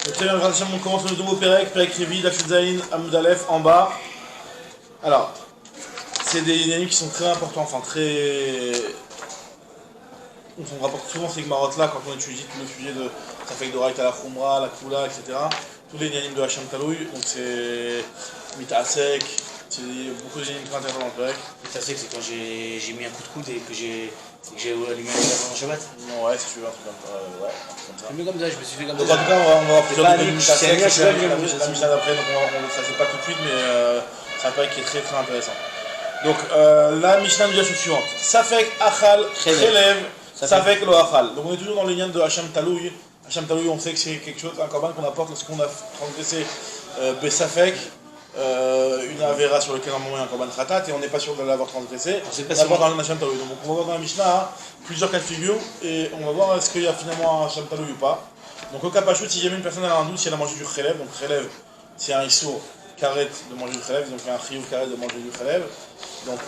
Donc très bien, on commence le nouveau Perek Revi, Dafid Zayin, Amoud Aleph, en bas. Alors, c'est des dynamiques qui sont très importants, enfin très... On rapporte souvent ces marottes-là quand on étudie tout le sujet de Safek Doraït à la Khumra, la Kula, etc. Tous les dynamiques de Hacham Talouy, donc c'est Mita Sek, c'est beaucoup de dynamiques très intéressantes dans le Perek. Mita Sek, c'est quand j'ai mis un coup de coude et que j'ai allumé la lumière pendant Shabbat. Non, ouais, si tu veux, un truc comme ça, ouais, un truc comme ça. C'est mieux comme ça, je me suis fait comme Donc ça. en tout cas, on va avoir plusieurs dynamiques Mita Sek, c'est la Mishnah d'après, donc ça c'est pas tout de suite, mais c'est un Perek qui est très très intéressant. Donc la Mishnah nous dit la chose suivante. Safek Achal Chelev. Safek lo Achal. Donc on est toujours dans le lien de Hacham Talouy. Hacham Talouy, on sait que c'est quelque chose, un korban qu'on apporte lorsqu'on a transgressé Besafek, une avéra sur laquelle normalement il y a un korban khatat et on n'est pas sûr de l'avoir transgressé. On apporte un Hacham Talouy. Donc on va voir dans la Mishnah plusieurs cas de figure et on va voir est-ce qu'il y a finalement un Hacham Talouy ou pas. Donc au cas Pachout, si jamais une personne a un doute si elle a mangé du Chelev, donc Chelev c'est un issour karet de manger du Chelev, donc il y a un chiyuv karet de manger du Chelev. Donc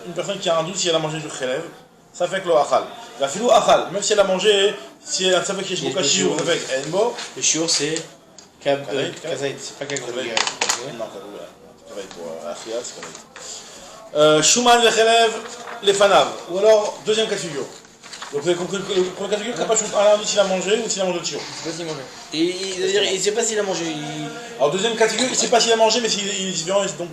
une personne qui a un doute si elle a mangé du Chelev, ça fait que le achal. La filou achal, même si elle a mangé, si elle a fait que je shiur avec enbo. Le shiur c'est kazait, c'est pas kazait. Non, kazait pour achia, c'est kazait. Shuman le Chelev, les fanav. Ou alors deuxième cas de figure. Donc vous avez compris que pour le cas de figure, Kapachout a un doute s'il a mangé ou s'il a mangé le shiur. Il sait pas s'il mange. Et il sait pas s'il a mangé. Alors deuxième cas de figure, il sait pas s'il a mangé, mais s'il est différent, donc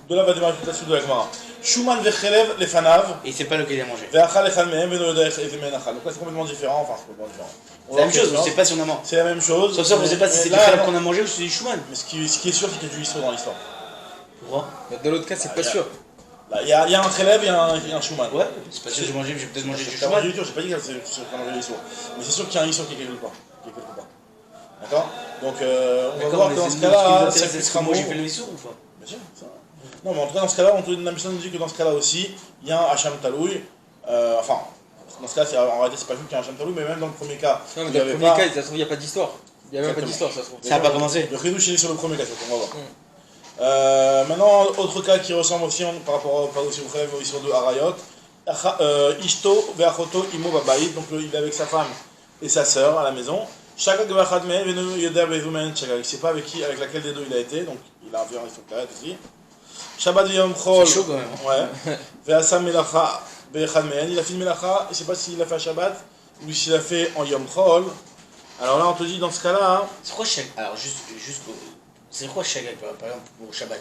de là va démarrer toute la suite de la Gemara. Shuman vechelev les fanav. Et il sait pas lequel il a mangé. Ve'achal echal mehem ve'no yoda echal menachal. Donc là c'est complètement différent, enfin c'est complètement différent. C'est la même chose, on sait pas si on a mangé. C'est la même chose. Sauf ça, on sait pas si c'est du Chelev qu'on a mangé ou si c'est du Shuman. Mais ce qui est sûr, c'est qu'il y a du histoire dans l'histoire. Pourquoi? Dans l'autre cas, c'est pas sûr. Il y a un Chelev et un Shuman. Ouais, c'est pas sûr que j'ai peut-être mangé du J'ai Shuman. pas dit que c'est sûr qu'on a mangé l'histoire. Mais c'est sûr qu'il y a un histoire qui est quelque part. D'accord? Donc on va voir que dans ce cas-là, est-ce que moi j'ai fait le Issour ou pas? Bien sûr, ça. Non, mais en tout cas, dans ce cas-là, la Mishnah nous dit que dans ce cas-là aussi, il y a un Hacham Talouy. Enfin, dans ce cas, en réalité, c'est pas juste qu'il y a un Hacham Talouy, mais même dans le premier cas. Non, mais dans le premier cas, ça se trouve, il n'y a pas d'histoire. Il n'y a même pas d'histoire, ça se trouve. Ça n'a pas commencé. Le Khidouch, il est sur le premier cas, on va voir. Maintenant, autre cas qui ressemble aussi par rapport au Chelev, au Issour de Harayot. Ishto ve'achoto imo babaïd. Donc, il est avec sa femme et sa sœur à la maison. Shagag ve'achad mehem ve'no yoder ve'zumen shagag. Il ne sait pas avec laquelle des deux il a été, donc il a un vieux Issour Karet aussi. Shabbat Yom Chol. C'est chaud quand même. Ouais. Ve'asam melacha be'echad mehem. Il a fait une melacha, il ne sait pas s'il l'a fait à Shabbat ou s'il l'a fait en Yom Chol. Alors là, on te dit dans ce cas-là. C'est quoi Shagag? Alors, juste. C'est quoi Shagag par exemple pour Shabbat?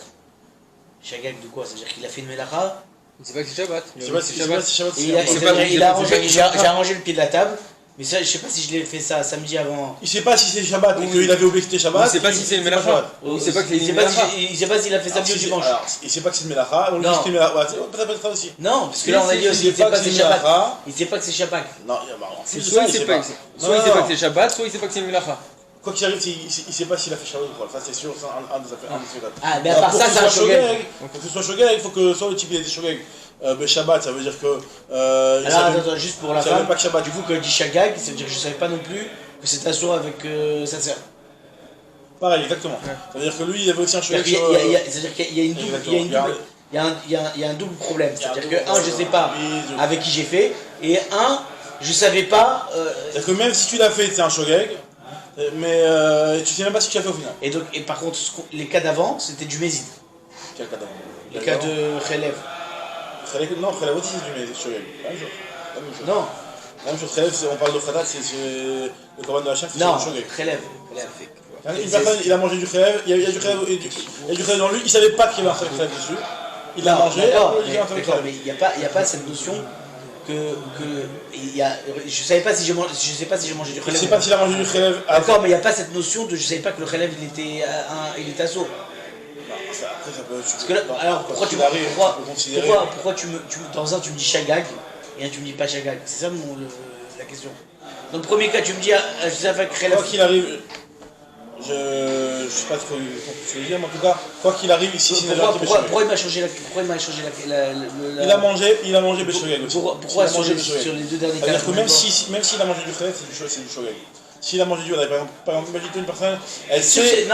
Shagag de quoi? Ça veut dire qu'il a fait une melacha? Il sait pas que c'est Shabbat. Je sais pas si Shabbat J'ai arrangé le pied de la table. Mais ça, je sais pas si je l'ai fait ça samedi avant. Il sait pas si c'est Shabbat et qu'il avait oublié que c'était Shabbat. Il sait pas si c'est une melacha. Il sait pas que c'est une melacha. Il sait pas s'il a fait samedi ou dimanche. Alors, il sait pas que c'est une melacha, on lui dit que c'est une melacha. Ouais, peut-être ça aussi. Non, parce que là on a dit aussi, il sait pas que c'est Shabbat. Il sait pas que c'est Shabbat. Non, Soit il sait pas que c'est Shabbat, soit il sait pas que c'est une melacha. Quoi qu'il arrive, il sait pas s'il a fait Shabbat ou pas. Ça, c'est sûr, c'est un des affaires. Ah, mais à part ça, c'est un shogeg. Pour que ce soit shogeg, il faut que soit le type il ait été shogeg. Shabbat, ça veut dire que. Alors, attends, juste pour la femme. Pas que Shabbat. Du coup, quand il dit Shagag, ça veut dire que je savais pas non plus que c'était assuré avec sa sœur. Pareil, exactement. Ça veut dire que lui, il avait aussi un shogeg. C'est-à-dire qu'il y a une double. Il y a un double problème. C'est-à-dire que, un, je sais pas avec qui j'ai fait, et un, je savais pas. C'est-à-dire que même si tu l'as fait, c'est un shogeg. Mais tu sais même pas ce que tu as fait au final. Et par contre, les cas d'avant, c'était du Mézid. Quel cas d'avant? Les cas de Chelev. Non, Chelev aussi c'est du Mézid, Shogeg. La même chose. Non. La même chose, Chelev, on parle de Khatat, c'est le corban de la chef, c'est non, le Shogeg. Chelev. Une personne, il a mangé du Chelev, il y a du Chelev dans lui, il savait pas qu'il y avait un Chelev dessus. Il l'a mangé, d'accord, mais il n'y a pas cette notion je sais pas si j'ai mangé du Chelev. Je sais pas s'il a mangé du Chelev. D'accord, mais il n'y a pas cette notion de je savais pas que le Chelev il était assaut. Après ça peut. Parce que là, alors pourquoi tu me dans un tu me dis Shagag et un tu me dis pas Shagag? C'est ça la question. Dans le premier cas tu me dis je savais que Chelev. Quoi qu'il arrive, je sais pas trop ce que tu veux dire, mais en tout cas, quoi qu'il arrive ici, c'est déjà pourquoi il m'a changé la Il a mangé Beshogeg aussi. Pourquoi sur les deux derniers cas? C'est-à-dire que même s'il a mangé du Chelev, c'est du Shogeg. S'il a mangé du Vadaï, par exemple, imagine-toi une personne, elle sait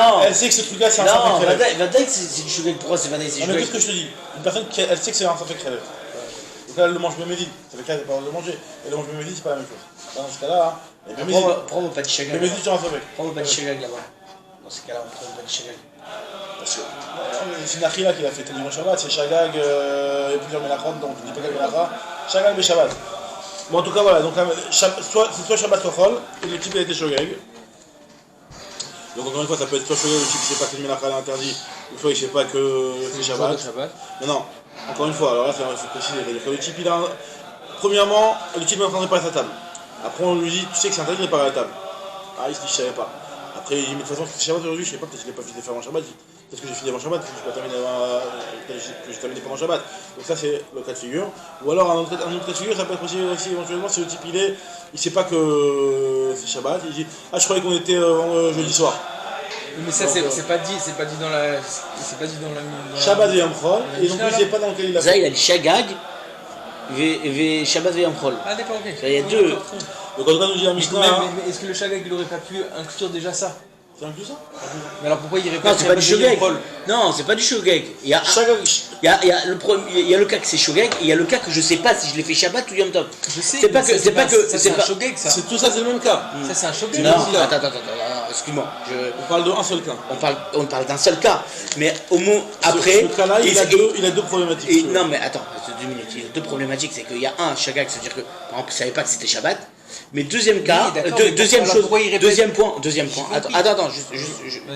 que ce truc-là c'est un safek Chelev. Non, Vadaï c'est du Shogeg, pourquoi c'est Vadaï? C'est mais qu'est-ce que je te dis? Une personne qui elle sait que c'est un safek Chelev. Donc là elle le mange Mémédine, ça fait qu'elle n'a pas le droit de le manger. Elle le mange Mémédine, c'est pas la même chose. Dans ce cas-là, hein. Prends mon pâtis Chagag. Mais vas-y sur un Safek. Prends mon pâtis Chagag là-bas. Dans ces cas-là, on prend mon pâtis Chagag. Parce que c'est Nachila qui l'a fait dimanche Shabbat, c'est Chagag et plusieurs Melachot, donc je dis pas quel Melacha, Chagag et Shabbat. Bon, en tout cas, voilà, donc c'est soit Shabbat soit Chol, et le type a été Shogeg. Donc encore une fois, ça peut être soit Shogeg, le type ne sait pas que le Melacha est interdit, ou soit il ne sait pas que c'est Shabbat. Mais non, encore une fois, alors là, c'est précis. Le type, il a. Premièrement, le type est en train de réparer sa table. Après, on lui dit, tu sais que c'est interdit de réparer la table. Ah, il se dit, je ne savais pas. Après, il dit, mais de toute façon, c'est Shabbat aujourd'hui, je ne sais pas, peut-être qu'il n'a pas fini de faire avant Shabbat. Peut-être que j'ai fini avant Shabbat, que j'ai terminé pendant Shabbat. Donc ça c'est le cas de figure. Ou alors un autre cas de figure, ça peut être aussi éventuellement si le type il sait pas que c'est Shabbat, il dit ah je croyais qu'on était jeudi soir. Mais ça c'est pas dit dans la Shabbat et Yom Chol, et donc il sait pas dans quel il a fait. Ça il a dit Shagag et Shabbat et Yom Chol. Ah d'accord, ok. Il y a deux. Donc en tout cas nous dit la Mishnah. Mais est-ce que le Shagag il aurait pas pu inclure déjà ça? C'est inclus ça? Mais alors pourquoi il répète? Non, c'est pas du Shogeg. Non, c'est pas du Shogeg. Il y a le cas que c'est Shogeg, et il y a le cas que je sais pas si je l'ai fait Shabbat ou Yom Tov. Je sais. C'est pas que c'est un Shogeg ça. Tout ça c'est le même cas. Ça c'est un Shogeg. Non, attends, excuse-moi. On parle d'un seul cas. On parle d'un seul cas. Mais au moins après. Ce cas-là, il a deux problématiques. Non mais attends, 2 minutes. Il y a deux problématiques, c'est qu'il y a un Shogeg, c'est-à-dire que par exemple, il savait pas que c'était Shabbat. Mais deuxième cas, deuxième chose, deuxième point, attends,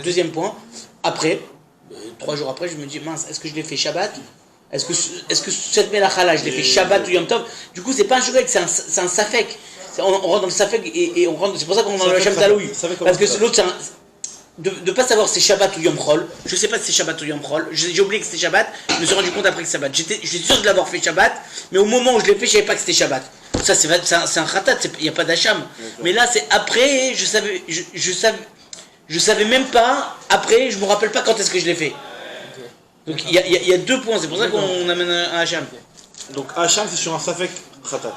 deuxième point, après, 3 jours après, je me dis, mince, est-ce que je l'ai fait Shabbat? Est-ce que cette Melacha-là, je l'ai fait Shabbat ou Yom Tov? Du coup, c'est pas un Shogeg, c'est un Safek. On rentre dans le Safek et on rentre, c'est pour ça qu'on rentre dans le Hacham Taloui. Parce que l'autre, de pas savoir si c'est Shabbat ou Yom Chol, je sais pas si c'est Shabbat ou Yom Chol, j'ai oublié que c'était Shabbat, je me suis rendu compte après que c'est Shabbat. J'étais sûr de l'avoir fait Shabbat, mais au moment où je l'ai fait, je savais pas que c'était Shabbat. Ça c'est un khatat, il n'y a pas d'acham. Mais là c'est après, je savais même pas, après je me rappelle pas quand est-ce que je l'ai fait. Donc il y a 2 points, c'est pour ça qu'on amène un hacham. Donc hacham c'est sur un safek khatat,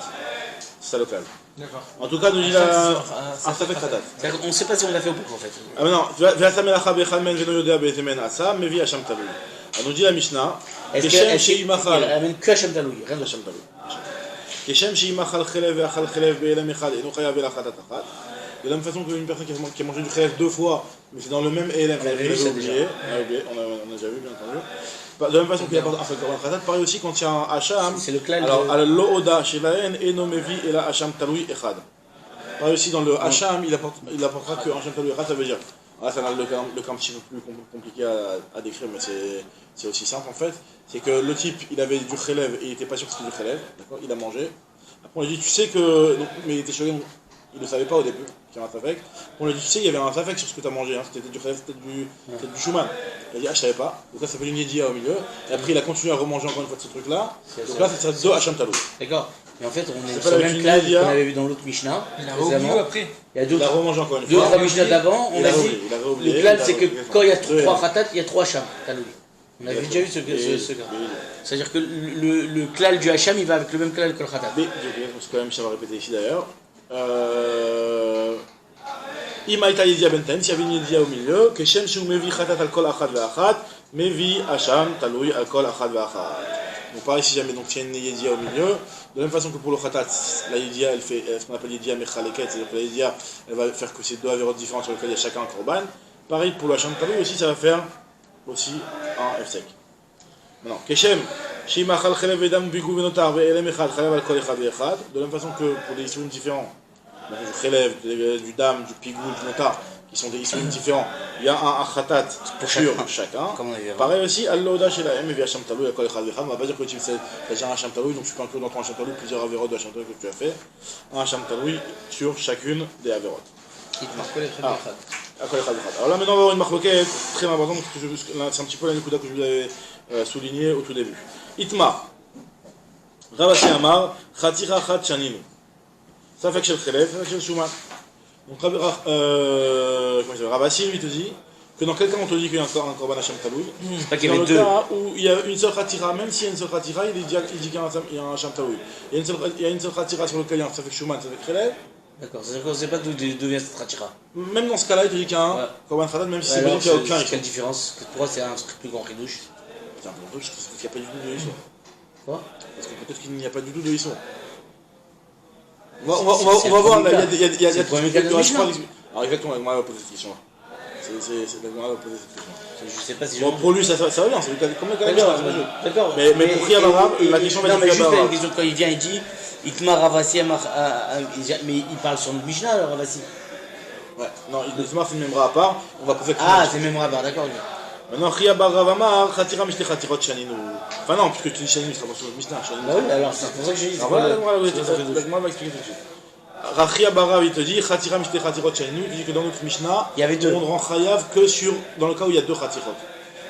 c'est ça le cas. D'accord. En tout cas nous dit un safek khatat. On ne sait pas si on l'a fait ou pas en fait. Ah mais non, v'asa melacha bechad men veno yodea bezemen asa, mevi hacham taloui. Alors nous dit la Mishnah, Keshem sheimachal. Elle amène que hacham taloui, rien de hacham taloui. כשם שאם אכל חלב ואכל חלב באלם אחד אינו חייב אלא חטאת אחת. De la même façon qu'une personne qui a mangé du khalev 2 fois, mais c'est dans le même élève, on a oublié, on a déjà vu bien entendu. De la même façon qu'il apporte un seul korban khatat, pareil aussi quand il y a un hacham, alors al lo'oda shelaen eno mevi ela hacham taloui echad. Pareil aussi dans le hacham, il apportera que hacham taloui echad, ça veut dire, là c'est le cas un petit peu plus compliqué à décrire, mais c'est aussi simple en fait. C'est que le type, il avait du khalev et il n'était pas sûr que c'était du khalev, d'accord, il a mangé. Après on lui dit, tu sais que, donc, mais il était choqué, il ne le savait pas au début, qu'il y avait un safek. On lui dit, tu sais, il y avait un safek sur ce que tu as mangé, hein, c'était du khalev, c'était du shuman. Il a dit, ah je savais pas, donc là ça fait une yedia au milieu, et après il a continué à remanger encore une fois de ce truc-là, donc là c'est 2 hacham talou. D'accord, mais en fait on est sur le même classe qu'on avait vu dans l'autre Mishnah. Il a oublié après. Il a remangé encore une fois. 2 ou 3 Mishnah d'avant, on a dit, le classe c'est que quand il y a 3 khatat, il y a 3 hacham talou. On avait déjà vu ce cas. C'est-à-dire que le klal du hacham, il va avec le même klal que le khatat. Mais, c'est quand même, ça va répéter ici d'ailleurs. Imaïta yedia benten, s'il y avait une yedia au milieu, que shem shu mevi khatat al kol achad ve'achad, mevi hacham taloui al kol achad ve'achad. Donc pareil, si jamais il y a une yedia au milieu, de la même façon que pour le khatat, la yedia, elle fait ce qu'on appelle yedia mechaleket, c'est-à-dire que la yedia, elle va faire que c'est 2 avérotes différentes sur lesquelles il y a chacun un korban. Pareil, pour le hacham taloui aussi, ça va faire aussi un F-sec. Maintenant, Keshem, Shim Achal Chalev Edam Bigou Venotar Ve'elem Echad Chalev Al Kol Echad Ve'echad, de la même façon que pour des issues différents, donc du Chalev, du Dam, du Pigou, du Notar, qui sont des issues différents, il y a un Achatat pour chacun. Pareil aussi, Al-Loda Shelaem, Evi Hacham Talou, Al Kol Echad Ve'echad, on va pas dire que tu as déjà un Hacham Talou, donc tu peux inclure dans ton Hacham Talou plusieurs avérotes de Hacham Talou que tu as fait, un Hacham Talou sur chacune des avérotes. Alors là maintenant on va avoir une marloquette très importante, c'est un petit peu la nikuda que je vous avais souligné au tout début. Itma, Ravasi Amar, Khatira Khat Chaninu. Ça fait que c'est le Khelef, ça fait que c'est le Shuman. Donc Ravasi lui te dit que dans quel cas on te dit qu'il y a un Korban Hacham Taloui. Dans le cas où il y a une seule Khatira, même s'il y a une seule Khatira, il dit qu'il y a un Hacham Taloui. Il y a une seule Khatira sur lequel il y a un Safek Shuman, Safek Khelef. D'accord, c'est-à-dire qu'on ne sait pas d'où vient cette ratira. Même dans ce cas-là, il te dit qu'il y a un Korban Khatat, même si c'est possible qu'il n'y a aucun. Quelle différence? Pour moi, c'est un truc plus grand qu'Idouche. C'est un peu plus parce qu'il n'y a pas du tout de Issour. Quoi? Parce que peut-être qu'il n'y a pas du tout de Issour. On va voir, il y a le premier cas de Mishnah. Alors exactement, la Gemara va poser cette question-là. C'est la Gemara va poser cette question. Je sais pas si Bon, pour lui, ça va bien, c'est comme le cas de Mishnah, c'est pas jeu. D'accord. Mais pour Kriya Barav, la question va être Kriya Barav. juste une question, quand il vient, il dit Itmar Ravasi, mais il parle sur le Mishnah, alors Ravasi. Ouais, non, Itmar c'est une mémoire à part, on va poser la question. Ah, c'est mémoire à part, d'accord. Maintenant, Kriya Barav Amar, Khatira Mishte Khatirot Shaninu. Enfin non, puisque tu dis Shaninu, ça va sur le Mishnah. Bah oui, alors c'est pour ça que j'ai dit. Voilà, la Gemara va expliquer tout de suite. Rachia Barav, il te dit Khatira Mishte Khatirot Shaninu, il te dit que dans notre Mishnah, il y avait deux. On rend Chayav que dans le cas où il y a deux Khatirot.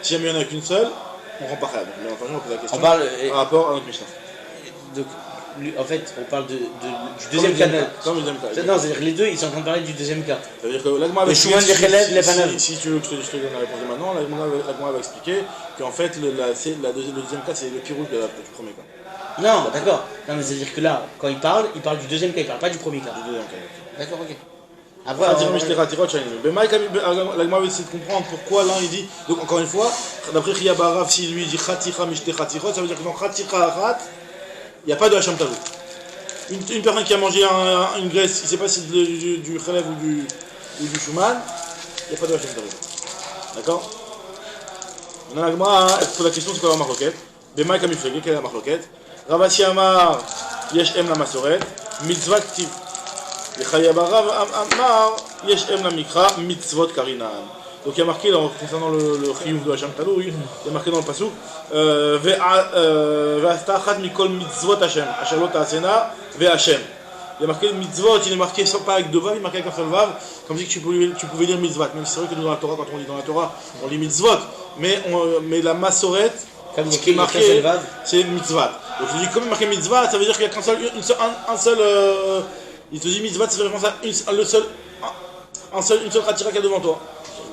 Si jamais il n'y en a qu'une seule, on rend pas Chayav. Mais enfin, on pose la question on parle, par rapport à notre Mishnah. Donc, en fait, on parle du deuxième cas. Non, c'est-à-dire que les deux, ils sont en train de parler du deuxième cas. Ça veut dire que l'Agma va expliquer. Si tu veux que je te donne la réponse maintenant, l'Agma va expliquer qu'en fait, le deuxième cas, c'est le pirouge du premier cas. Non, d'accord. Non, mais c'est-à-dire que là, quand il parle du deuxième cas, il parle pas du premier cas. Du deuxième cas. D'accord, ok. Après, l'Agma va essayer de comprendre pourquoi là il dit. Donc, encore une fois, d'après Kriya Barav, s'il lui dit Khatira Mishte Khatirot, ça veut dire que dans Khatira Achat, il n'y a pas de Hacham Talou. Une personne qui a mangé une graisse, il ne sait pas si c'est du Khalev ou du Shuman, il n'y a pas de Hacham Talou. D'accord. Maintenant, l'Agma pose la question c'est quoi la marloquette? Bema Kamifrege, quelle est la marloquette? Ravasi Amar, Yesh Em la Masoret, Mitzvah Ktiv. Et Chaya Barav Amar, Yesh Em la Mikra, Mitzvot Karinan. Donc il y a marqué, concernant le chiyuv de Hacham Talou, il y a marqué dans le pasuk, Ve'asta achat mikol mitzvot Hashem, Asher lo ta'asena ve'Hashem. Il y a marqué mitzvot, il est marqué pas avec deux vav, il est marqué avec un seul vav, comme si tu pouvais dire mitzvot. Même si c'est vrai que nous dans la Torah, quand on lit dans la Torah, on lit mitzvot, mais la masoret, ce qui est marqué, c'est mitzvot. Donc je dis comme il est marqué mitzvot, ça veut dire qu'il n'y a qu'un seul, il te dit mitzvot, ça fait référence à une seule khatira qu'il y a devant toi.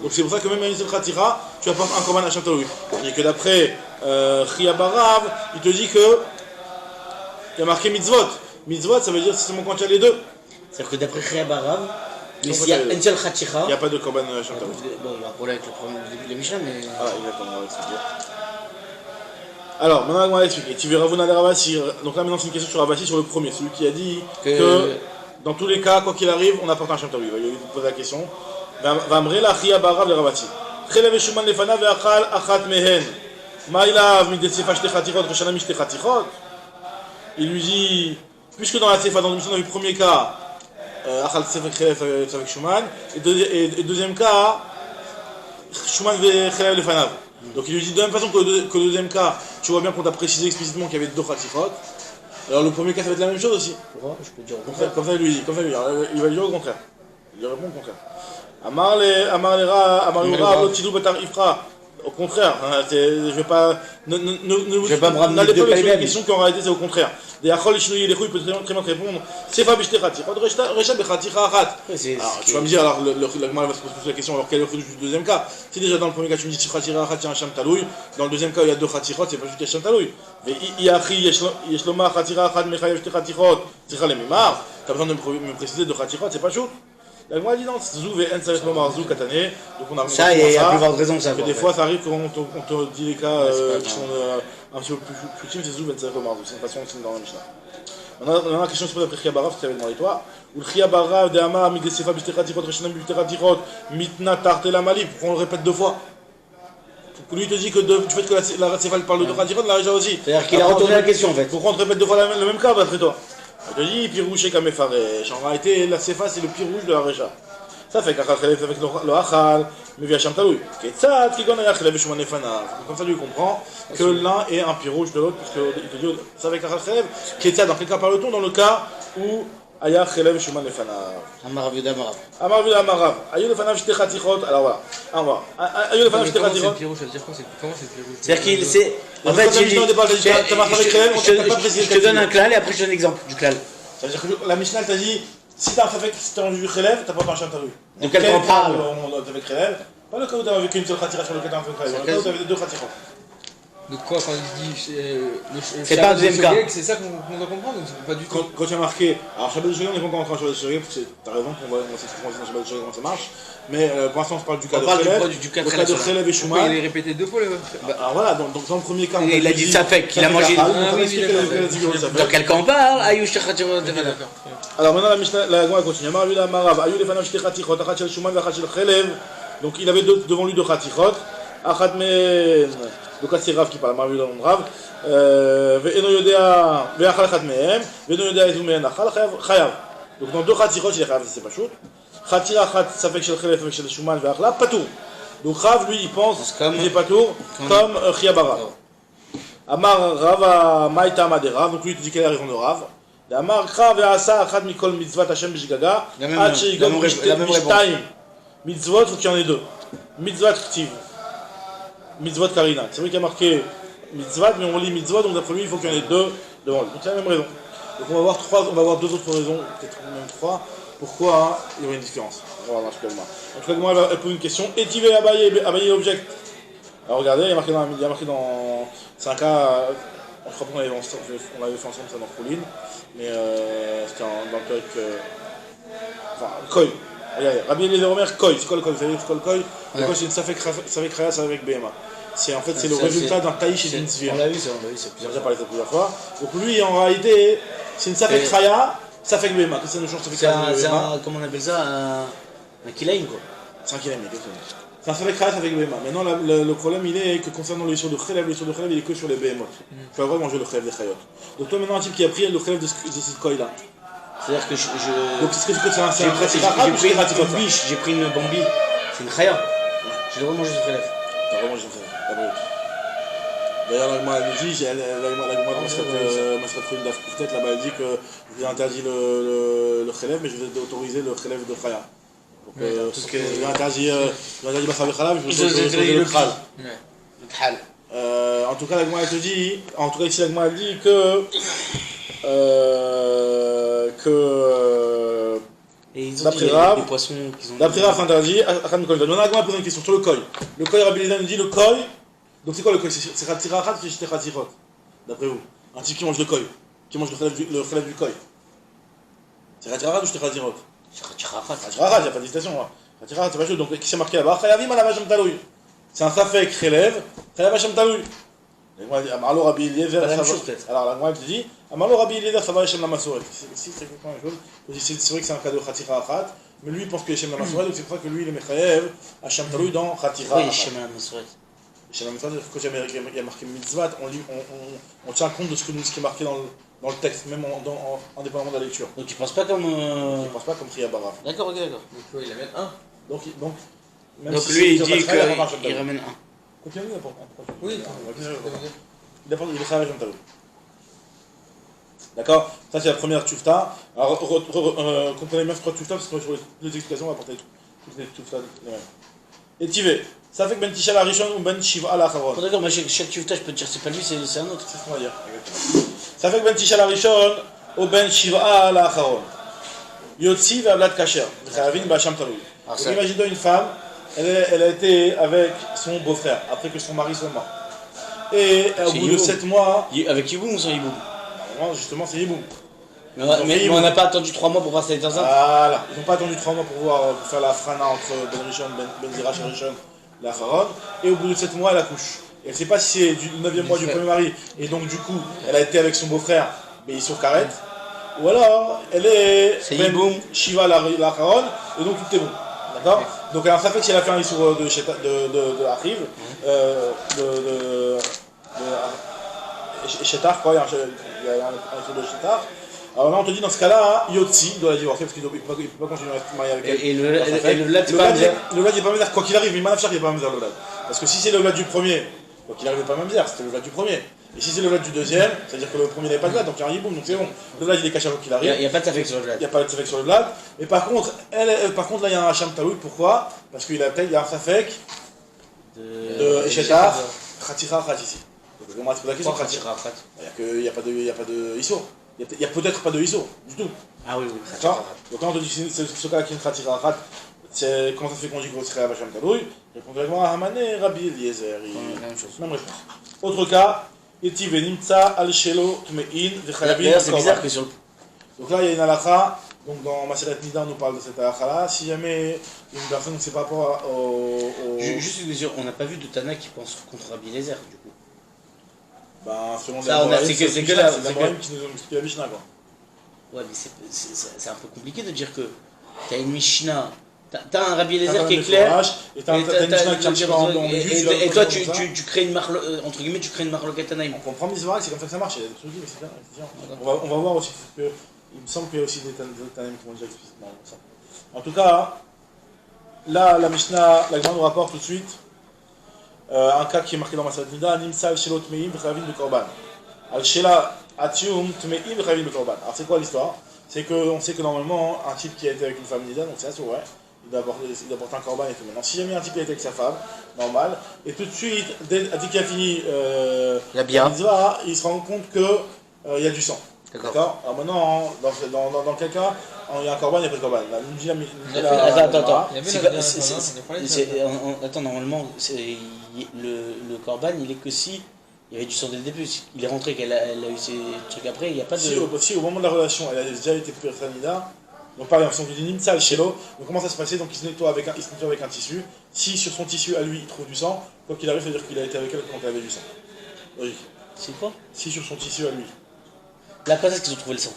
Donc c'est pour ça que même à une seule khatira, tu apportes un korban Hacham Talou. Et que d'après Kriya Barav, il te dit que il y a marqué mitzvot. Mitzvot, ça veut dire c'est seulement quand il y a les deux. C'est-à-dire que d'après Kriya Barav, s'il y a une seule khatira, il n'y a pas de korban Hacham Talou. Bon, il y a un problème avec le premier début de la Mishnah, mais. Ah, exactement, on va expliquer. Alors, maintenant on va expliquer. Tu verras Vuna de Ravasi. Donc là maintenant c'est une question sur Ravasi, sur le premier, celui qui a dit que dans tous les cas, quoi qu'il arrive, on apporte un Hacham Talou. Il va lui poser la question. ואמרי לה אחיה בערב לרבתי חלב ושומן לפניו ואכל אחת מהן מה אליו מדצפה שתי חתיכות ראשונה משתי חתיכות. Il lui dit puisque dans la tsefa dans le premier cas achal tsefa חלב avec שומן et deuxième cas שומן וחלב לפניו. Donc il lui dit de la même façon que le deuxième cas tu vois bien qu'on t'a précisé explicitement qu'il y avait deux khatikhot. Alors le premier cas ça va être la même chose aussi. Pourquoi je peux dire au contraire. Comme ça il lui dit, il va lui dire au contraire. Il lui répond au contraire. Amar Yura, au contraire, je vais pas. N'allez pas me ramener deux pas les questions qu'en réalité c'est au contraire. Des achol chinouillés les couilles peut très bien te répondre. C'est pas bishte khatir. Recha bechaticha achat. Alors tu vas me dire alors le Gemara va se poser la question alors quel est le deuxième cas? Si déjà dans le premier cas tu me dis khatira achat c'est un Hacham Talou, dans le deuxième cas il y a deux khatirot c'est pas juste Hacham Talou. Mais iachi yeshloma khatira achat mechayev shte khatirot. C'est les mimar. T'as besoin de me préciser deux khatirot c'est pas chaud. La Gemara dit non, Zou et En Savet Lomar Zou Katane. Donc on a ça, il y a plus de raison, ça. Des fois, ça arrive qu'on te dit les cas qui sont un petit peu plus ultimes, c'est Zou et En Savet Lomar Zou. C'est une façon aussi dans la Mishnah. On a la question se pose après Kriya Barav, tu avais demandé toi. Ou le Kriya Barav de Amar, Midesefa, Bishtekhatirot, Reshanam, Bishtekhatirot, Mitna, Tartela, Mali, pourquoi on le répète deux fois? Lui te dit que du fait que la Sefa parle de Khatirot, la Réja aussi. C'est-à-dire qu'il a retourné la question en fait. Pourquoi on te répète deux fois le même cas après toi? Il te dit Pirouche Kamefaresh. En réalité, la Sefa c'est le Pirouche de la Réja. Ça fait qu'Achal Khalev avec le Achal, mais via Hacham Talou. Ketzad, qui gagne Khalev et Shuman Lefanav. Comme ça, lui comprend que l'un est un pirouge de l'autre, parce qu'il te dit, ça avec Achal Khalev. Ketzad, dans quel cas parle-t-on? Dans le cas où Aya Khalev et Shuman Lefanav. Amarav Yuda Amarav. Amarav Yuda Amarav. Ayu Lefanav Shte Khatichot. Alors voilà. On va. Ayu Lefanav Shte Khatichot. Comment c'est le pirouge? C'est-à-dire qu'il sait. En fait, je te donne un klal et après je te donne l'exemple du klal. C'est-à-dire que la Mishnah t'a dit. Si t'as un vu Khalev, t'as pas un Hacham Talou. De quel cas on parle? Avec Khalev, pas le cas où t'avais vécu une seule khatira sur le cas d'un Khalev, le cas où t'avais deux khatiras. De quoi quand il dit c'est pas un deuxième cas. C'est ça qu'on doit comprendre, pas du tout. Quand tu as marqué, alors Shabbat de Shogeg, on n'est pas encore entré en Shabbat de Shogeg, parce que t'as raison qu'on va s'expliquer dans Shabbat de Shogeg comment ça marche, mais pour l'instant on se parle du cas de Khalev, le cas de Khalev et Shuman. Il est répété deux fois le. Alors voilà, donc dans le premier cas, il a dit ça fait qu'il a mangé. Dans quel cas on parle? Ayush Khatirot. D'accord. Alors maintenant la Mishnah, la Gemara continue. Amar Rabbi Amarav, Ayu lefanav shte chatichot, achat shel shuman v'achat shel chelev. Donc il avait devant lui deux chatichot. Achat men, donc là c'est Rav qui parle. Amar Rabbi Rav. Ve'eno yodea ve'achal achat mehem, ve'eno yodea ezu mehem achal chayav. Donc dans deux chatichot il est chayav, c'est pas chaud. Chatir achat safek shel chelev safek shel shuman ve'achla patour. Donc Rav lui il pense qu'il est patour comme Chiyabara. Amar Rava Maïta Madera, donc lui il te dit quelle est la raison de Rav. Amar Rav Asa Achad Mikol Mitzvat Hashem Bishgaga, Ad Sheigom Mishtaim. Mitzvot, faut qu'il y en ait deux. Mitzvat Ktiv, Mitzvot Karina. C'est vrai qu'il y a marqué Mitzvat, mais on lit Mitzvot, donc d'après lui il faut qu'il y en ait deux devant lui. Donc c'est la même raison. Donc on va voir deux autres raisons, peut-être même trois, pourquoi il y aurait une différence. On va voir ce que moi. En tout cas, moi elle pose une question. Etive Abaye Object. Alors regardez, il y a marqué dans. C'est un cas. Je crois qu'on l'avait fait ensemble, ça dans Pauline. Mais c'était dans le cas avec. Enfin, Koi. Regardez, Rabbi Eliezer Omer, Koi. C'est quoi le Koi? Vous savez c'est quoi le Koi? Le Koi, c'est une Safek Raya, c'est avec BMA. C'est en fait c'est le résultat d'un taïch et d'une zvir. On l'a vu, c'est plusieurs. J'ai déjà parlé de ça plusieurs fois. Donc lui, en réalité, c'est une Safek Raya, Safek BMA. Qu'est-ce que ça nous change Safek Raya? C'est un. Comment on appelle ça? Un Kilaim, quoi. C'est un Kilaim, exactement. C'est un Safek Raya, Safek BMA. Maintenant, le problème, il est que concernant les sur de Khelev, il est que sur les BMA. Tu vas avoir manger le Khelev des Chayot. Donc toi, maintenant, un type qui a pris le Khelev de ce Koi-là. C'est-à-dire que donc c'est ce que c'est un biche, j'ai pris une bambi, c'est une chaya. Je dois manger ce Khelev. T'as vraiment mangé ce Khelev. D'ailleurs, la Gemara nous dit, la Masrat Khoun Daf Kouftet, là-bas, elle dit que je vous ai interdit le Khelev, mais je vous ai autorisé le Khelev de Chaya. Donc, je vous ai interdit Basar Khalab, je vous ai autorisé le Khal. Le Khal. En tout cas, la Gemara elle te dit, en tout cas ici la Gemara elle dit que d'après Rav, d'après Rav interdit, maintenant la Gemara pose une question sur le Koi. Le Koi, Rabbi Eliezer nous dit le Koi, donc c'est quoi le Koi? C'est Khatira Achat ou c'est Khatirot? D'après vous, un type qui mange le Koi, qui mange le Khelev du Koi. C'est Khatira Achat ou c'est Khatirot? C'est Khatira Achat. Khatira Achat, il n'y a pas d'hésitation. Khatira Achat, c'est pas chaud, donc qui s'est marqué là-bas? Chayavim ala Vasham Taloui. C'est un Safek Khelev, Chayav Vasham Taloui. Amarlo Rabbi Eliezer, alors la Gemara te dit, Amarlo Rabbi Eliezer, ça va Hashem la Masoret. Si, c'est exactement la même chose. C'est vrai que c'est un cas de Khatira Achat, mais lui il pense que Hashem la Masoret, donc c'est pour ça que lui il est Mechayev, Hashem Taloui dans Khatira Achat. Oui, Hashem la Masoret. Hashem la Masoret, quand il y a marqué Mitzvat, on tient compte de ce qui est marqué dans le texte, même indépendamment de la lecture. Donc tu penses pas comme. Tu penses pas comme Kriya Barav. D'accord, ok, d'accord. Donc il amène un. Donc lui il dit qu'il ramène un. Continue, n'importe. Oui, il est Chayav Hashem Taloui. D'accord? Ça c'est la première tufta. Alors comprenez bien ce trois tufta parce que sur les deux explications on va apporter toutes les tufta les mêmes. Et Tivé, ça fait que Ben Tisha la Rishon ou Ben Shiva la Charon. D'accord, mais chaque tufta je peux te dire c'est pas lui, c'est un autre. C'est ce qu'on va dire. Ça fait que Ben Tisha la Rishon ou Ben Shiva la Charon. Yotzi ve'avlat kasher. Chayavin b'Hasham Taloui. Donc imaginons une femme, elle a été avec son beau-frère après que son mari soit mort. Et au bout de 7 mois. Avec Yiboum ou sans Yiboum? Justement, c'est Yiboum. Mais on n'a pas attendu 3 mois pour voir si elle était enceinte. Voilà, ils n'ont pas attendu 3 mois pour faire la frana entre Ben Rishon, Ben Zirach et Rishon, la Haron. Et au bout de 7 mois, elle accouche. Et elle ne sait pas si c'est du 9e mois du premier mari. Et donc, du coup, elle a été avec son beau-frère, mais il est sur Karet. Ou alors, elle est Ben Shiva la Haron. Et donc, tout est bon. D'accord? Donc, alors, ça fait que si elle a fait un issour de Achiv, Shetar, quoi, il y a un issour de Shetar. Alors là, on te dit dans ce cas-là, Yotzi doit la divorcer parce qu'il ne peut pas continuer à se marier avec elle. Et le lad, c'est pas Mamzer. Le lad, il n'est pas Mamzer, quoi qu'il arrive, mais Manafchar, il n'est pas Mamzer le lad. Parce que si c'est le lad du premier, quoi qu'il arrive, il n'est pas Mamzer, c'était le lad du premier. Et si c'est le lad du deuxième, c'est-à-dire que le premier n'avait pas de lad, donc il y a un yiboum, donc c'est bon. Le lad, il est caché quoi qu'il arrive. Il n'y a pas de safek sur le lad. Il n'y a pas de safek sur le lad. Mais par contre, là, il y a un Hacham Taloui, pourquoi? Parce qu'il y a un safek de Eshetar, Khatira Achat ici. Donc on va se poser la question, Khatira Achat. Il n'y a pas de Issour. Il n'y a peut-être pas de ISO, du tout. Ah oui, oui. D'accord. Donc quand on te dit que c'est ce cas qui est une Khatira Achat, comment ça se fait qu'on dit que c'est Hacham Taloui? Répond directement à Hamane, Rabbi Eliezer. Même chose. Même réponse. Autre cas, Eti Venimtsa al Shelo Tmein Vechalabin. C'est bizarre que sur le. Donc là, il y a une halakha. Donc dans Maseret Nida, on nous parle de cette halakha-là. Si jamais une personne, donc c'est par rapport au. Juste une question, on n'a pas vu de Tana qui pense contre Rabbi Eliezer, du coup. Ben, selon ça, la c'est que Morim qui nous explique la Mishnah, quoi. Ouais, mais c'est un peu compliqué de dire que t'as une Mishnah, t'as un Rabbi Eliezer qui est clair, et t'as une Mishnah qui est un petit peu en et toi tu crées une marque, entre guillemets, tu crées une marque Tanaïm. On comprend Mizraï, c'est comme ça que ça marche, il y a des trucs, mais c'est bien. On va voir aussi, il me semble qu'il y a aussi des Tanaïm qui vont dire explicitement. En tout cas, là, la Mishnah, la Gemara nous rapporte tout de suite un cas qui est marqué dans Masad Nida, Nimsal Shelot Meim V'Chavin Bekorban. Al-Shela Atium Tmeim V'Chavin Bekorban. Alors c'est quoi l'histoire? C'est qu'on sait que normalement, un type qui a été avec une femme Nida, donc c'est assez vrai, il doit porter un korban et tout. Maintenant, si jamais un type qui a été avec sa femme, normal, et tout de suite, dès qu'il a fini la mitzvah, il se rend compte qu'il y a du sang. D'accord. Alors maintenant, dans quel cas, il y a un korban, il n'y a pas de korban. Attends, normalement, le korban, il est que si il y avait du sang dès le début. Il est rentré, qu'elle a eu ces trucs après, il n'y a pas de... Si au moment de la relation, elle a déjà été Nida, donc par exemple, si on dit Nimsal Shelo, donc comment ça se passait? Donc il se nettoie avec un tissu. Si sur son tissu à lui, il trouve du sang, quoi qu'il arrive, ça veut dire qu'il a été avec elle quand elle avait du sang. Logique. C'est quoi? Si sur son tissu à lui. Là, quand est-ce qu'ils ont trouvé le sang?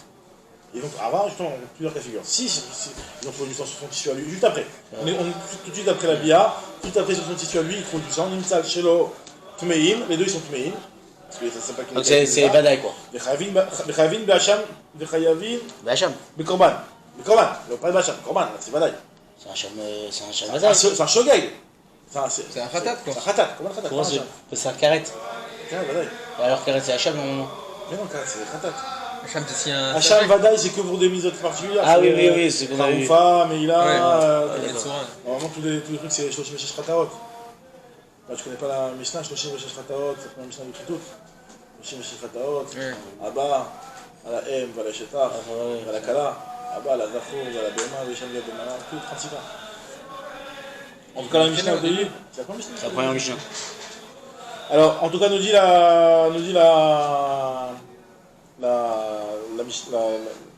Et donc, avant, justement, on a plusieurs cas de figure. Si ils ont trouvé du sang sur son tissu à lui, juste après. On est tout de suite après la bia, tout après sur son tissu à lui, il trouve du sang. Nimsal Shelo Tmeim, les deux ils sont Tmeim. Donc c'est Badaï quoi. Bechayavin, Becham, Bechayavin, Bacham. Bekorban. Bekorban, pas Becham, Korban, c'est Badaï. C'est un Cham Badaï. C'est un Shogeg. C'est un Khatat quoi. C'est un Khatat, comment un Khatat? C'est un Karet. Badaï. Alors Karet c'est Hacham normalement. Mais non, Karet c'est Khatat. Hacham c'est si un. Hacham, Badaï c'est que pour des mises particulières. Ah oui, c'est qu'on a vu. Faroufa, Meila. Normalement tous les trucs c'est Shoshim Meshesh Khataot. Je connais pas la Mishnah, Shoshim Meshesh Khataot, c'est pas la Mishnah du Tritout. Shoshim Meshesh Khataot, Abba, à la M, à la Shetach, à la Kala, Abba, à la Zafour, à la Bema, à Visham Yademana, tout 36 ans. En tout cas, la Mishnah au pays, c'est la première Mishnah. C'est la première Mishnah. Alors, en tout cas, nous dit la Mishnah, je sais pas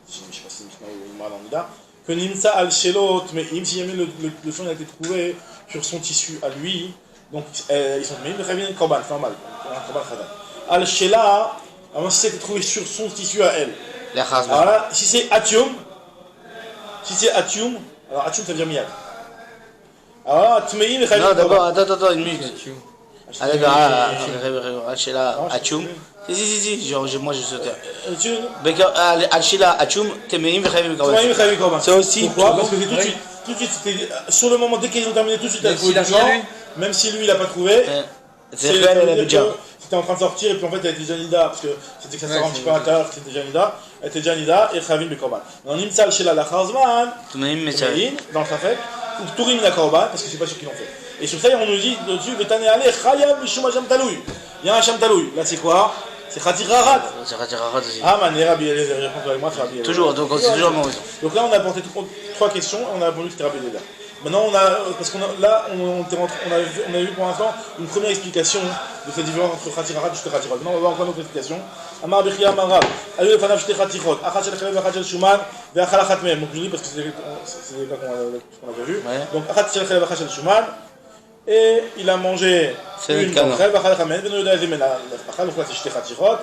si c'est Mishnah ou Imran Amida, que Nimsa al-Shelot, mais si jamais le sang a été trouvé sur son tissu à lui, donc ils sont mais Ravin Korban, c'est normal, un Korban Khadam. Al-Shela, alors si c'était trouvé sur son tissu à elle. Alors là, si c'est Atium, alors Atium ça veut dire Miyad. Alors là, Tmeim et Ravin Korban. Non, d'abord, attends, une minute. Ah d'accord, Al-Shela, Atium. Si, genre moi je sautais. Al-Shela, Atium, Tmeim et Ravin Korban. C'est aussi. Pourquoi? Parce que c'est tout de suite, sur le moment, dès qu'ils ont terminé, tout de suite, elle a trouvé du sang. Même si lui il n'a pas trouvé, c'était en train de sortir et puis en fait elle était déjà Nida, parce que c'était que ça sort un petit peu à l'intérieur, c'était déjà Nida, elle était déjà Nida et Chavin Bekorban. Dans Nimsal Shela la Charzman, dans le Safek, ou Tourim la Korban, parce que c'est pas sûr qu'ils l'ont fait. Et sur ça on nous dit dessus, Vetane Ale, Chayav Mishum Hacham Talouy. Il y a un Hacham Talouy, là c'est quoi? C'est Khatir Harat. C'est Khatir Harat aussi. Ah man, Rabbi Eliezer, réponds avec moi, c'est Rabbi Eliezer. Toujours, donc c'est toujours mon raison. Donc là on a apporté 3 questions, on a répondu que c'était Rabbi Eliezer. Maintenant, on a vu pour l'instant une première explication de cette différence entre Khatirarat et Khatirot. Maintenant, on va voir encore une autre explication. Amar Bechia Marab, Ayu Lefanav Shte Khatirot, Achat Shel Chalev, Achat Shel Shuman, Ve'achal Achat Mehem. Donc je dis parce que c'est des cas qu'on a déjà vu. Donc Achat Shel Chalev, Achat Shel Shuman, et il a mangé une d'entre elles, Ve'achal Achat Mehem, Ve'no Yoda Ezemen, Achal, donc là c'est Shte Khatirot,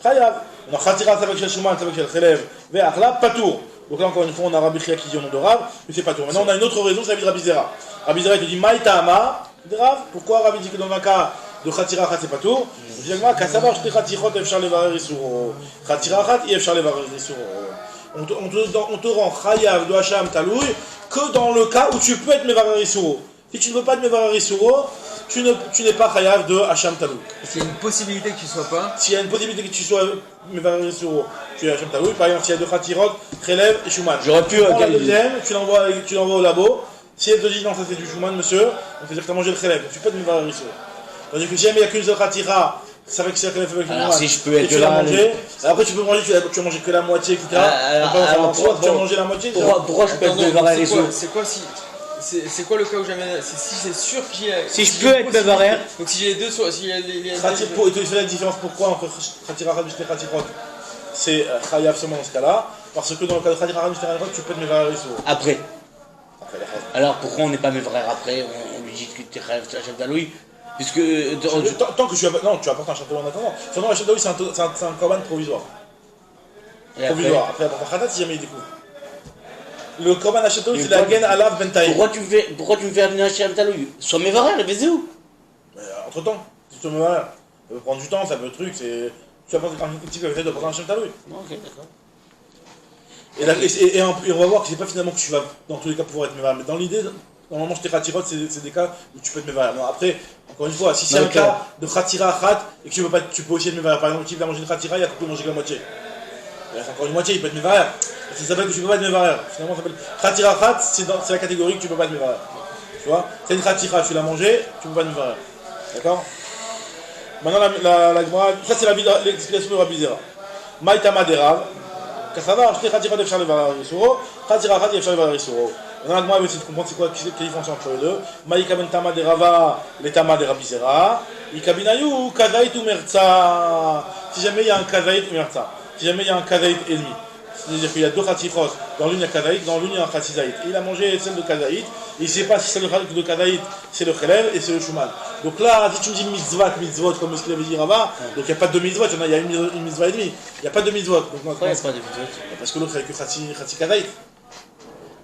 Chayav. Donc Khatirat avec Shel Shuman, avec Shel Chalev, Ve'achla, Patour. Donc là encore une fois on a Rabbi Chia qui dit au nom de Rav, mais c'est pas tout. Maintenant on a une autre raison, c'est la vie de Rabbi Zera. Rabbi Zera il te dit Maïtama, Rav, pourquoi Rabbi dit que dans un cas de Khatira Khat c'est pas tout? Je dis Kassabar Shte Khatirot Efshar Levarer Isuro. Khatira Khat et Efshar Levarer Isuro. On te rend Chayav de Hacham Talouy que dans le cas où tu peux être Mevarer Isuro. Si tu ne peux pas être Mevarer Isuro, tu n'es pas Chayav de Hacham Talouy. S'il y a une possibilité que tu ne sois pas. S'il y a une possibilité que tu sois Mevarer Isuro, tu es Hacham Talouy. Par exemple, s'il y a deux Khatirot, Khelev et Shuman. J'aurais pu la deuxième, tu l'envoies au labo. Si elle te dit non, ça c'est du Shuman, monsieur, on peut dire que tu as mangé le Khelev. Donc tu peux te Mevarer Isuro. C'est-à-dire que si jamais il n'y a qu'une seule Khatira, ça fait que c'est Khelev avec alors si je peux être tu l'as mangé, après tu peux manger, tu as mangé que la moitié, etc. Tu as mangé la moitié. Pourquoi je peux être Mevarer Isuro? C'est quoi si. C'est quoi le cas où jamais. Si c'est sûr qu'il y a. Si je peux être Mevarer. Donc si j'ai les deux, si il y a et tu fais la différence pourquoi entre Khatira Rad et Khatirot? C'est Chayav seulement dans ce cas-là, parce que dans le cas de Khatira Rad et Khatirot, tu peux être Mevarer Isuro. Après. Alors pourquoi on n'est pas Mevarer après? On lui dit que tu es Chayav Hacham Talouy. Puisque. Tant que tu apportes un château en attendant. Sinon, un château c'est un corban provisoire. provisoire. Après, pour Khatat, si jamais il découvre. Le Korban Hashem Taloui, c'est la gaine Alav Ben Taïm. Pourquoi tu me fais venir Hashem Taloui? Sois mes varères, les où? Entre temps, si tu me varères, ça peut prendre du temps, ça peut truc, c'est. Tu vas prendre un petit peu de prendre Hashem Taloui. Ok, d'accord. Et on va voir que c'est pas finalement que tu vas dans tous les cas pouvoir être mévaré, mais dans l'idée, normalement je t'ai khatirot, c'est des cas où tu peux être mévaré. Non, après, encore une fois, si c'est un cas de khatira khat et que tu peux aussi être mévaré, par exemple, qui va manger une khatira, il a coupé manger que la moitié. Il reste encore une moitié, il peut être mévaré. Ça s'appelle que tu peux pas être mévaré. Finalement, ça s'appelle khatira khat, c'est la catégorie que tu peux pas être mévaré. Tu vois, c'est une khatira, tu l'as mangé, tu peux pas être mévaré. D'accord? Maintenant, ça c'est l'explication de Rabbi Zera. Maïtama derav. Kassava, acheter Khatira d'Efchar Levar Risuro, Khatira Khat d'Efchar Levar Risuro. Maintenant, moi, je vais essayer de comprendre c'est quoi quelle différence entre les deux. Maïka ben Tama de Rava, les Tama de Rabbi Zera. Ikabinayu, Kazaït ou Merza. Si jamais il y a un Kazaït ou Merza. Si jamais il y a un Kazaït ennemi. C'est-à-dire qu'il y a deux Khatifros. Dans l'une il y a Kazaït, dans l'une il y a un Khatzizaït. Il a mangé celle de Kazaït. Il ne sait pas si celle de Kazaït c'est le Khelev et c'est le Shuman. Donc là, si tu me dis mitzvot, comme ce qu'il avait dit Rava, donc il n'y a pas de mitzvot, il y a une mitzvah et demie. Il n'y a pas de mitzvot. Pourquoi il n'y a pas de mitzvot? Parce que l'autre avec Khatzi Kazaït.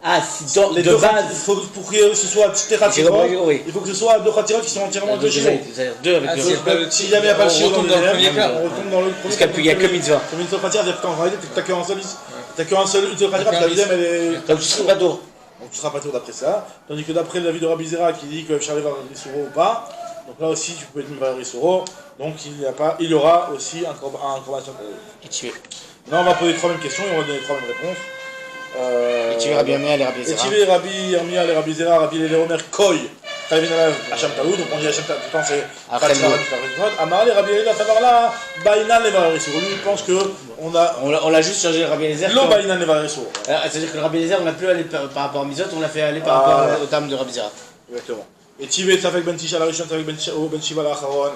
Ah, si dans, les de deux base. Pour que ce soit des Khatirot, il faut que ce soit deux Khatirot qui sont entièrement deux chiots. Deux avec deux. Si jamais il n'y a pas le chiot dans le premier cas, on retombe dans le premier cas. Parce qu'il n'y a que mitzvah. Comme une seule Khatira, en réalité, tu n'as qu'un seul. T'as qu'un seul Khatira, parce que la deuxième elle est. Donc tu seras pas tour. Donc tu seras pas tour d'après ça. Tandis que d'après l'avis de Rabbi Zera qui dit que Charlie va Risuro ou pas, donc là aussi tu peux être Mivar Risuro, donc il y aura aussi un Korban. Et tu es. Maintenant on va poser trois mêmes questions et on va donner trois mêmes réponses. Et tu es Rabbi Amia et Rabbi Zera. Et tu es Rabbi Amia et Rabbi Zera, Rabbi Léomer Koy, Khalvin Alav Hacham Taou, donc on dit Hacham Taou, tout le temps c'est Khatira, Amar les Rabbi Léomer, savoir là, Baïnan les Varisur. Lui il pense que on l'a juste changé Rabbi Eliezer. Lo Baïnan les Varisur. C'est-à-dire que le Rabbi Eliezer on n'a plus allé par rapport à Mizot, on l'a fait aller par rapport au terme de Rabbi Zera. Exactement. Et Tivé Tafek Ben Tisha la Rishon, Tafek Ben Shiva la Acharon,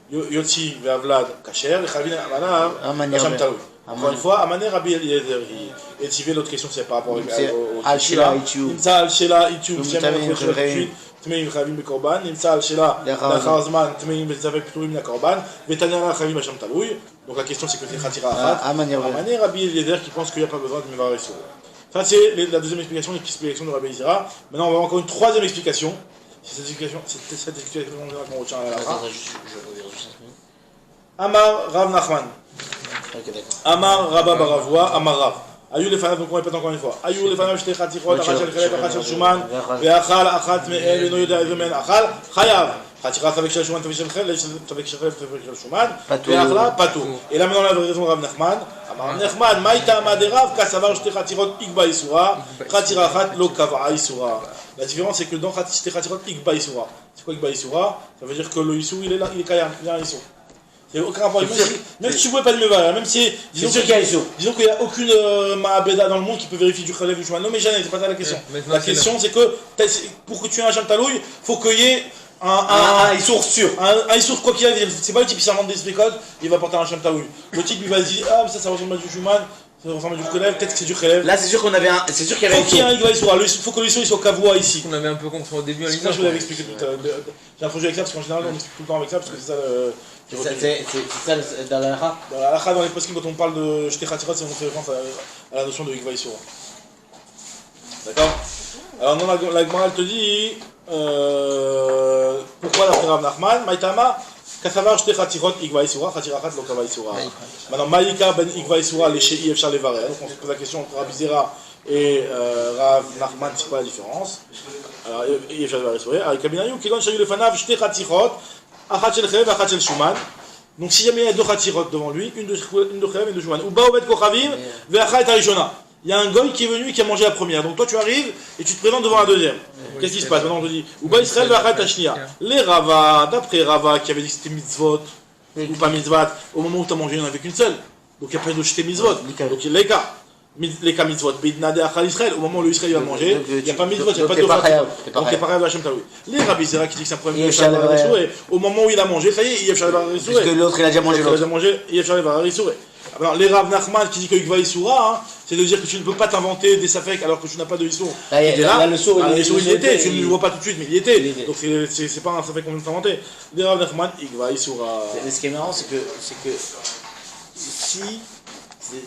Yotzi Ve'avlad Kacher, et Khalvin Alav Hacham Taou. Encore une fois, Amané Rabbi Eliezer. Et Tivé l'autre question c'est par rapport au Al-Shela Itchu. Imsa Al-Shela Itchu. Tmeim Chavim Bekorban, Imsa Al-Shela Lachar Zman, Tmeim Bezavek Pturim Lakorban, Vetanyara Chavim Hacham Taloui. Donc la question c'est que c'est Khatira Achat. Amané Rabbi Eliezer qui pense qu'il n'y a pas besoin de Mevar Risuro. Ça c'est la deuxième explication, l'explication de Rabbi Zera. Maintenant on va avoir encore une troisième explication. C'est cette explication qu'on retient à la fin. Amar Rav Nachman. Amar Rabba Baravua, Amar Rav. Ayou les fanav, donc on répète encore une fois. Ayou les fanav, j'étais Khatirot, Achat shel Khelev, Achat shel Shuman, Ve'achal, Achat me'el, Veno yoda evemen, Achal, Chayav. Khatirat avec shel Shuman, avec shel Khelev, avec shel Khelev, avec shel Shuman, Ve'achla, Patou. Et là maintenant la vraie raison de Rav Nachman. Amar Nachman, Maïta Amaderav, Kassavar, j'étais Khatirot, Ikba Isura, Khatira Achat, Lo Kava Isura. La différence c'est que dans j'étais Khatirot, Ikba Isura. C'est quoi Ikba Isura? Ça veut dire que le Isou, il est là, il est Kayam, il y a un Isou. Il n'y a aucun rapport. Même si tu ne pouvais pas le mévarer, même si. Disons qu'il n'y a aucune Ma'abeda dans le monde qui peut vérifier du Khalev ou du Shuman. Non, mais jamais, c'est pas ça la question. La question, c'est que pour que tu aies un Hacham Talouy, il faut qu'il y ait un Issour sûr. Un Issour, quoi qu'il arrive. C'est pas le type qui s'invente des spécodes, il va porter un Hacham Talouy. Le type, il va se dire, ah, ça ressemble à du Shuman, ça ressemble à du Khalev, peut-être que c'est du Khalev. Là, c'est sûr qu'on avait un. C'est sûr qu'il y avait un. Faut qu'il y ait un Issour. Il faut que le Issour soit Kavoua ici. On avait un peu compris au début en lisant. Je vous l'avais expliqué tout à l'heure. J'ai introduit avec ça parce qu'en général, on explique tout le temps avec ça parce que c'est ça. C'est ça dans la Lacha. Dans la Lacha, dans les poskim, quand on parle de jeter Khatirot, c'est on fait référence à la notion de Ikva Isura. D'accord? Alors, non, la Gemara, elle te dit pourquoi la Rav Nachman, Maïtama, Kassavar jeter Khatirot, Ikva Isura, Khatirakat, Lokava Isura. Maintenant, Maïka ben Ikva Isura, les Shei Efchar Levarer. Donc, on se pose la question entre Rabbi Zera et Rav Nachman, c'est quoi la différence? Alors, Efchar Levarer Isura. Alors, Kabinayu, Kilon Shayu Lefanav, jeter Khatirot, Achat shel Khelev, Achat shel Shuman. Donc si jamais il y a deux Khatirot devant lui, une de Khelev et une de Shuman. Ou Baovet Kochavim, Ve'achat et Arishona. Il y a un goy qui est venu et qui a mangé la première. Donc toi tu arrives et tu te présentes devant la deuxième. Qu'est-ce qui se passe? Maintenant on te dit, ou Ba Israël, Ve'achat et Shnia. Les Rava, d'après Rava qui avait dit que c'était mitzvot, ou pas mitzvot, au moment où tu as mangé, il n'y en avait qu'une seule. Donc il n'y a pas de jeter mitzvot. Donc il y a les cas. Les cas mitzvot, Bidnade Achal Israël, au moment où l'Israël va manger, il n'y a pas mitzvot, il n'y a pas de Khatirot. Donc il n'y a pas Rav Hachem Taoui. Les Rabbi Zera qui dit que c'est un problème de Yefchar et au moment où il a mangé, ça y est, Yefchar Levar Issouré. Parce que l'autre il a déjà mangé l'autre. Il a déjà mangé, Yefchar Levar Issouré. Alors les Rav Nachman qui dit que Ikva Issoura, c'est de dire que tu ne peux pas t'inventer des safek alors que tu n'as pas de Issour. Là, le sourd il y était, tu ne le vois pas tout de suite, mais il y était. Donc c'est pas un safek qu'on vient de s'inventer. Les Rav Nachman, Ikva Issoura. Ce qui est marrant, c'est que si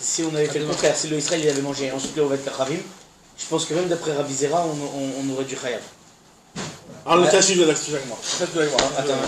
Si on avait fait le contraire, si le Israël il avait mangé ensuite le Ovet Kachavim, je pense que même d'après Ravi Zera, on aurait dû Khayab. Alors le cas suivant, avec moi. Attends.